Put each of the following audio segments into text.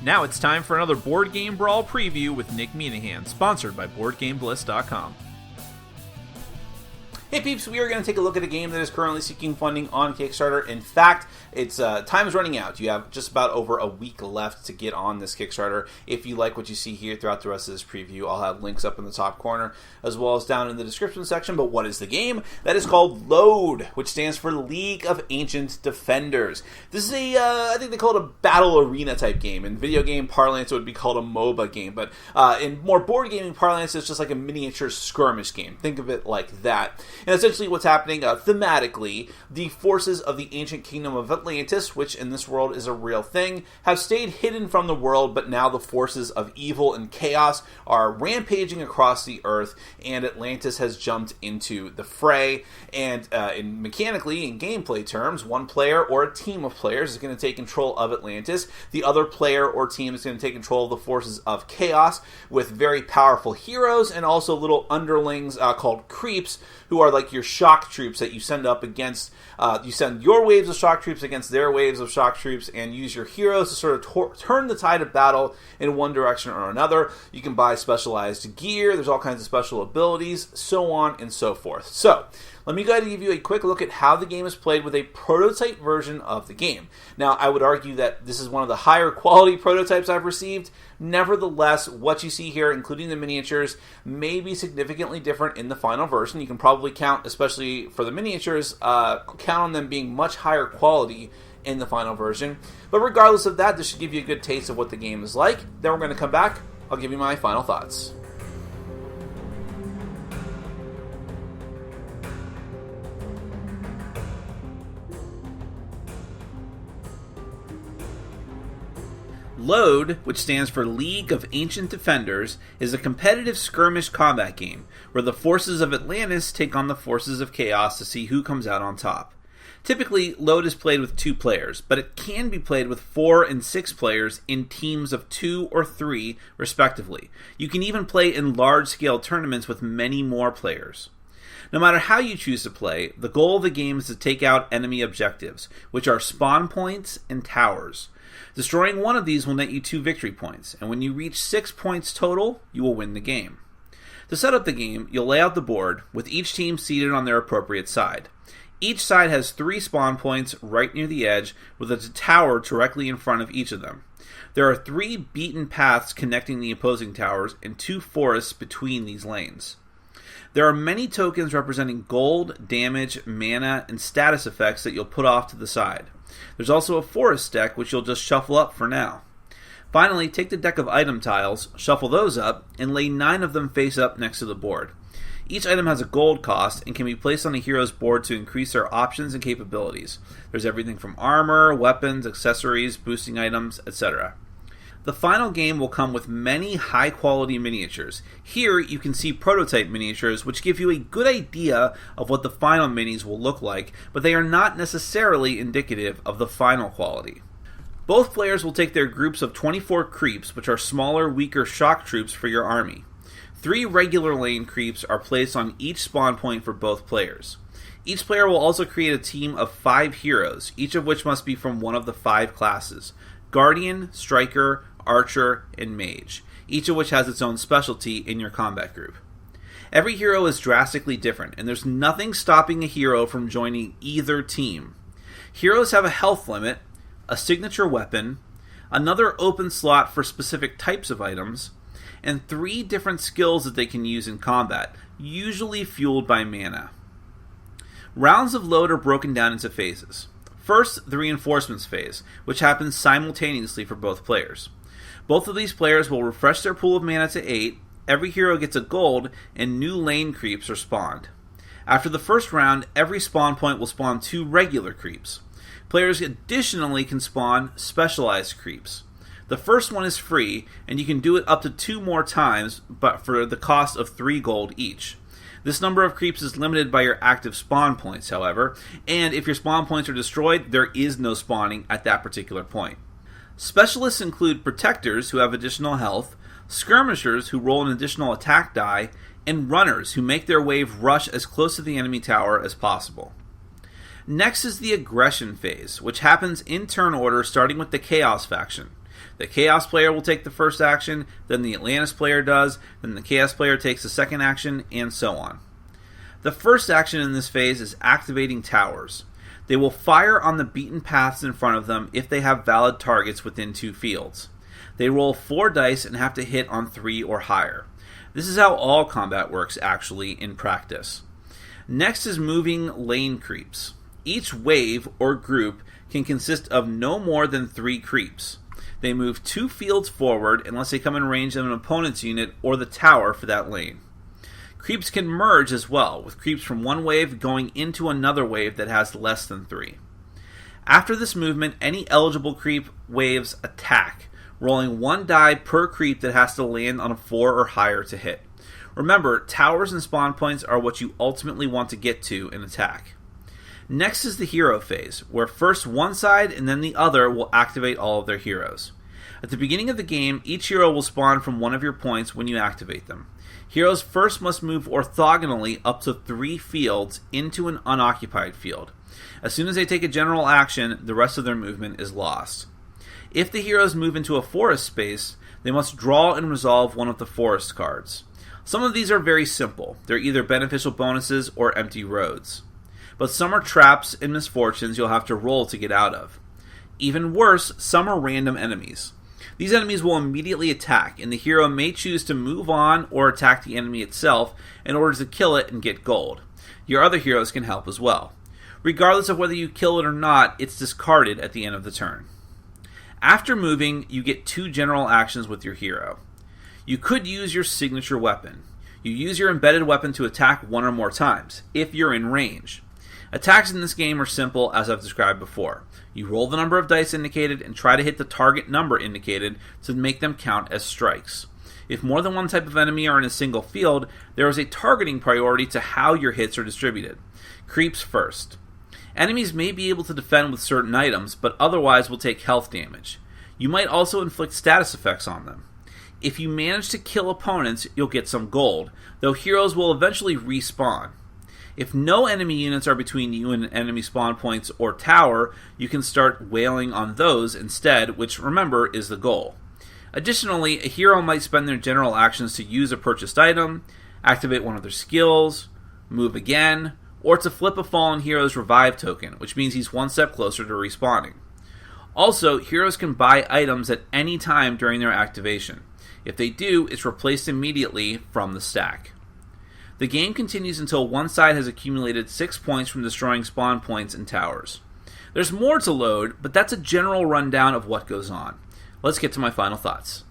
Now it's time for another Board Game Brawl preview with Nick Minahan, sponsored by BoardGameBliss.com. Hey peeps, we are going to take a look at a game that is currently seeking funding on Kickstarter. In fact, its time is running out. You have just about over a week left to get on this Kickstarter. If you like what you see here throughout the rest of this preview, I'll have links up in the top corner as well as down in the description section. But what is the game? That is called Load, which stands for League of Ancient Defenders. This is I think they call it a battle arena type game. In video game parlance, it would be called a MOBA game. But in more board gaming parlance, it's just like a miniature skirmish game. Think of it like that. And essentially what's happening thematically, the forces of the ancient kingdom of Atlantis, which in this world is a real thing, have stayed hidden from the world, but now the forces of evil and chaos are rampaging across the earth, and Atlantis has jumped into the fray. And mechanically, in gameplay terms, one player or a team of players is going to take control of Atlantis. The other player or team is going to take control of the forces of chaos with very powerful heroes and also little underlings called creeps, who are like your shock troops that you send up against. You send your waves of shock troops against their waves of shock troops and use your heroes to sort of turn the tide of battle in one direction or another. You can buy specialized gear. There's all kinds of special abilities, so on and so forth. So, let me go ahead and give you a quick look at how the game is played with a prototype version of the game. Now, I would argue that this is one of the higher quality prototypes I've received. Nevertheless, what you see here, including the miniatures, may be significantly different in the final version. You can probably count, especially for the miniatures, count on them being much higher quality in the final version. But regardless of that, this should give you a good taste of what the game is like. Then we're going to come back. I'll give you my final thoughts. Load, which stands for League of Ancient Defenders, is a competitive skirmish combat game where the forces of Atlantis take on the forces of chaos to see who comes out on top. Typically, Load is played with 2 players, but it can be played with 4 and 6 players in teams of 2 or 3, respectively. You can even play in large-scale tournaments with many more players. No matter how you choose to play, the goal of the game is to take out enemy objectives, which are spawn points and towers. Destroying one of these will net you 2 victory points, and when you reach 6 points total, you will win the game. To set up the game, you'll lay out the board, with each team seated on their appropriate side. Each side has 3 spawn points right near the edge, with a tower directly in front of each of them. There are 3 beaten paths connecting the opposing towers, and 2 forests between these lanes. There are many tokens representing gold, damage, mana, and status effects that you'll put off to the side. There's also a forest deck, which you'll just shuffle up for now. Finally, take the deck of item tiles, shuffle those up, and lay 9 of them face up next to the board. Each item has a gold cost and can be placed on a hero's board to increase their options and capabilities. There's everything from armor, weapons, accessories, boosting items, etc. The final game will come with many high-quality miniatures. Here, you can see prototype miniatures, which give you a good idea of what the final minis will look like, but they are not necessarily indicative of the final quality. Both players will take their groups of 24 creeps, which are smaller, weaker shock troops for your army. 3 regular lane creeps are placed on each spawn point for both players. Each player will also create a team of 5 heroes, each of which must be from one of the 5 classes: Guardian, Striker, Archer, and Mage, each of which has its own specialty in your combat group. Every hero is drastically different, and there's nothing stopping a hero from joining either team. Heroes have a health limit, a signature weapon, another open slot for specific types of items, and 3 different skills that they can use in combat, usually fueled by mana. Rounds of Load are broken down into phases. First, the reinforcements phase, which happens simultaneously for both players. Both of these players will refresh their pool of mana to 8, every hero gets a gold, and new lane creeps are spawned. After the first round, every spawn point will spawn 2 regular creeps. Players additionally can spawn specialized creeps. The first one is free, and you can do it up to 2 more times, but for the cost of 3 gold each. This number of creeps is limited by your active spawn points, however, and if your spawn points are destroyed, there is no spawning at that particular point. Specialists include protectors, who have additional health, skirmishers, who roll an additional attack die, and runners, who make their wave rush as close to the enemy tower as possible. Next is the aggression phase, which happens in turn order starting with the Chaos faction. The Chaos player will take the first action, then the Atlantis player does, then the Chaos player takes the second action, and so on. The first action in this phase is activating towers. They will fire on the beaten paths in front of them if they have valid targets within 2 fields. They roll 4 dice and have to hit on 3 or higher. This is how all combat works, actually, in practice. Next is moving lane creeps. Each wave, or group, can consist of no more than 3 creeps. They move 2 fields forward unless they come in range of an opponent's unit or the tower for that lane. Creeps can merge as well, with creeps from one wave going into another wave that has less than 3. After this movement, any eligible creep waves attack, rolling 1 die per creep that has to land on a 4 or higher to hit. Remember, towers and spawn points are what you ultimately want to get to in attack. Next is the hero phase, where first one side and then the other will activate all of their heroes. At the beginning of the game, each hero will spawn from one of your points when you activate them. Heroes first must move orthogonally up to 3 fields into an unoccupied field. As soon as they take a general action, the rest of their movement is lost. If the heroes move into a forest space, they must draw and resolve one of the forest cards. Some of these are very simple. They're either beneficial bonuses or empty roads. But some are traps and misfortunes you'll have to roll to get out of. Even worse, some are random enemies. These enemies will immediately attack, and the hero may choose to move on or attack the enemy itself in order to kill it and get gold. Your other heroes can help as well. Regardless of whether you kill it or not, it's discarded at the end of the turn. After moving, you get 2 general actions with your hero. You could use your signature weapon. You use your embedded weapon to attack 1 or more times, if you're in range. Attacks in this game are simple, as I've described before. You roll the number of dice indicated and try to hit the target number indicated to make them count as strikes. If more than one type of enemy are in a single field, there is a targeting priority to how your hits are distributed. Creeps first. Enemies may be able to defend with certain items, but otherwise will take health damage. You might also inflict status effects on them. If you manage to kill opponents, you'll get some gold, though heroes will eventually respawn. If no enemy units are between you and enemy spawn points or tower, you can start wailing on those instead, which, remember, is the goal. Additionally, a hero might spend their general actions to use a purchased item, activate one of their skills, move again, or to flip a fallen hero's revive token, which means he's one step closer to respawning. Also, heroes can buy items at any time during their activation. If they do, it's replaced immediately from the stack. The game continues until one side has accumulated 6 points from destroying spawn points and towers. There's more to load, but that's a general rundown of what goes on. Let's get to my final thoughts.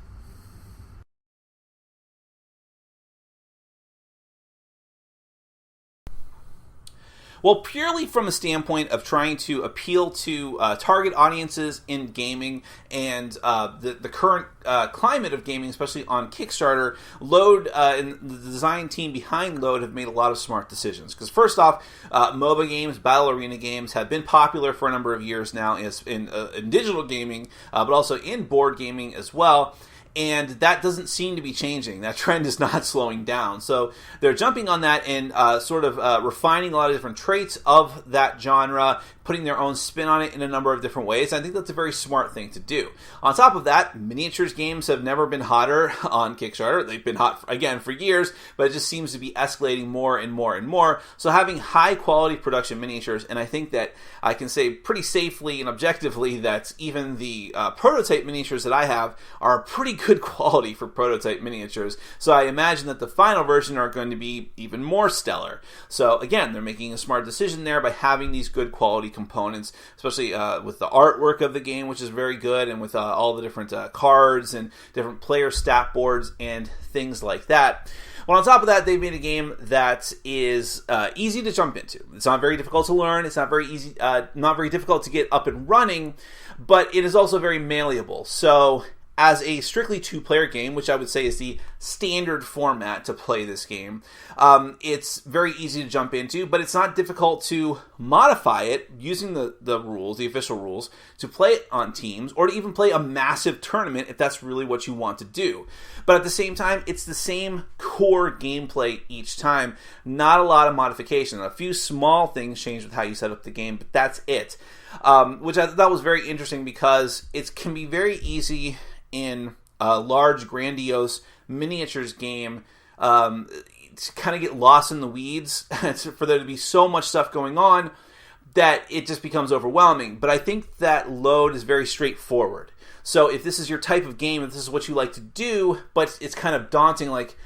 Well, purely from a standpoint of trying to appeal to target audiences in gaming and the current climate of gaming, especially on Kickstarter, Load and the design team behind Load have made a lot of smart decisions. Because first off, MOBA games, Battle Arena games have been popular for a number of years now in digital gaming, but also in board gaming as well. And that doesn't seem to be changing. That trend is not slowing down. So they're jumping on that and refining a lot of different traits of that genre, putting their own spin on it in a number of different ways. I think that's a very smart thing to do. On top of that, miniatures games have never been hotter on Kickstarter. They've been hot, again, for years, but it just seems to be escalating more and more and more. So having high-quality production miniatures, and I think that I can say pretty safely and objectively that even the prototype miniatures that I have are pretty good quality for prototype miniatures. So I imagine that the final version are going to be even more stellar. So again, they're making a smart decision there by having these good quality components, especially with the artwork of the game, which is very good, and with all the different cards and different player stat boards and things like that. Well, on top of that, they've made a game that is easy to jump into. It's not very difficult to learn. It's not very easy, not very difficult to get up and running, but it is also very malleable. So as a strictly 2-player game, which I would say is the standard format to play this game, it's very easy to jump into, but it's not difficult to modify it using the rules, the official rules, to play it on teams, or to even play a massive tournament if that's really what you want to do. But at the same time, it's the same core gameplay each time. Not a lot of modification. A few small things change with how you set up the game, but that's it. which I thought was very interesting because it can be very easy in a large, grandiose miniatures game to kind of get lost in the weeds, for there to be so much stuff going on that it just becomes overwhelming. But I think that load is very straightforward. So if this is your type of game, if this is what you like to do, but it's kind of daunting, like,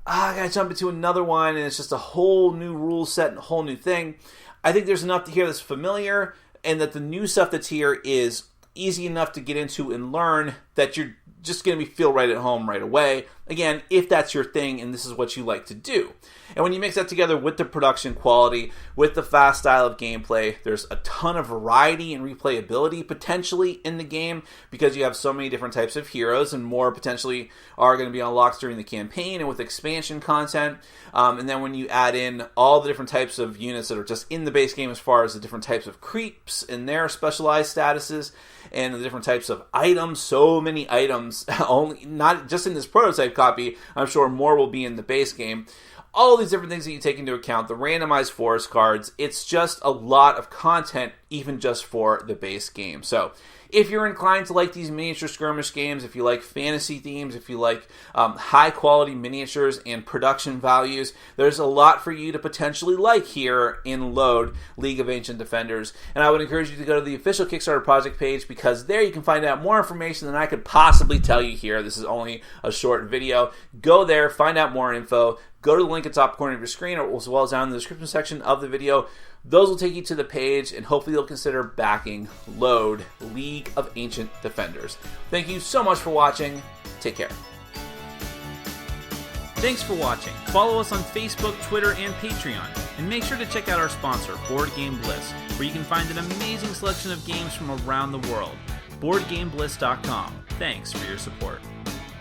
I gotta jump into another one, and it's just a whole new rule set and a whole new thing, I think there's enough to here that's familiar, and that the new stuff that's here is easy enough to get into and learn that you're just going to feel right at home right away. Again, if that's your thing and this is what you like to do. And when you mix that together with the production quality, with the fast style of gameplay, there's a ton of variety and replayability potentially in the game because you have so many different types of heroes, and more potentially are going to be unlocked during the campaign and with expansion content. And then when you add in all the different types of units that are just in the base game, as far as the different types of creeps and their specialized statuses, and the different types of items, so many items, only not just in this prototype copy, I'm sure more will be in the base game. All these different things that you take into account, the randomized forest cards, it's just a lot of content even just for the base game. So if you're inclined to like these miniature skirmish games, if you like fantasy themes, if you like high quality miniatures and production values, there's a lot for you to potentially like here in Load League of Ancient Defenders. And I would encourage you to go to the official Kickstarter project page, because there you can find out more information than I could possibly tell you here. This is only a short video. Go there, find out more info. Go to the link at the top corner of your screen, or as well as down in the description section of the video. Those will take you to the page, and hopefully you'll consider backing Load League of Ancient Defenders. Thank you so much for watching. Take care. Thanks for watching. Follow us on Facebook, Twitter, and Patreon. And make sure to check out our sponsor, Board Game Bliss, where you can find an amazing selection of games from around the world. BoardGameBliss.com. Thanks for your support.